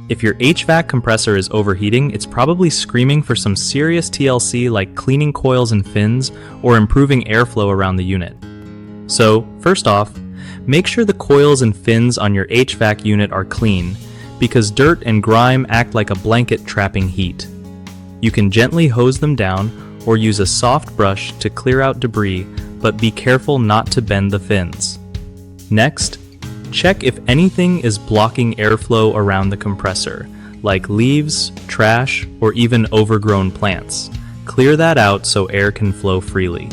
If your HVAC compressor is overheating, it's probably screaming for some serious TLC like cleaning coils and fins or improving airflow around the unit. So, first off, make sure the coils and fins on your HVAC unit are clean, because dirt and grime act like a blanket trapping heat. You can gently hose them down or use a soft brush to clear out debris, but be careful not to bend the fins. Next, check if anything is blocking airflow around the compressor, like leaves, trash, or even overgrown plants. Clear that out so air can flow freely.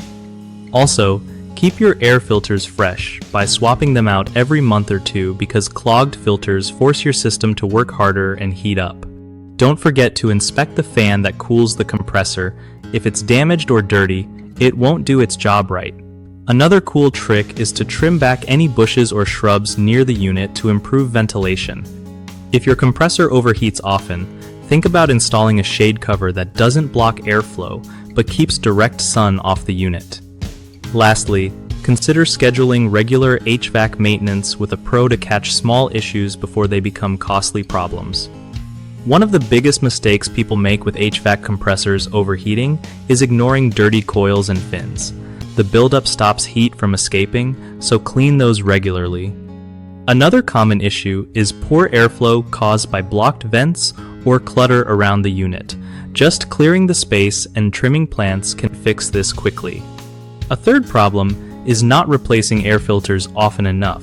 Also, keep your air filters fresh by swapping them out every month or two, because clogged filters force your system to work harder and heat up. Don't forget to inspect the fan that cools the compressor. If it's damaged or dirty, it won't do its job right. Another cool trick is to trim back any bushes or shrubs near the unit to improve ventilation. If your compressor overheats often, think about installing a shade cover that doesn't block airflow but keeps direct sun off the unit. Lastly, consider scheduling regular HVAC maintenance with a pro to catch small issues before they become costly problems. One of the biggest mistakes people make with HVAC compressors overheating is ignoring dirty coils and fins. The buildup stops heat from escaping, so clean those regularly. Another common issue is poor airflow caused by blocked vents or clutter around the unit. Just clearing the space and trimming plants can fix this quickly. A third problem is not replacing air filters often enough.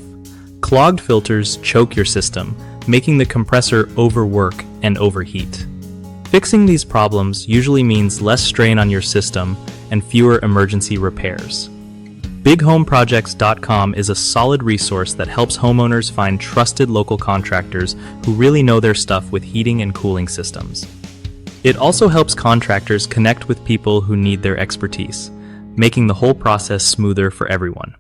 Clogged filters choke your system, making the compressor overwork and overheat. Fixing these problems usually means less strain on your system and fewer emergency repairs. BigHomeProjects.com is a solid resource that helps homeowners find trusted local contractors who really know their stuff with heating and cooling systems. It also helps contractors connect with people who need their expertise, making the whole process smoother for everyone.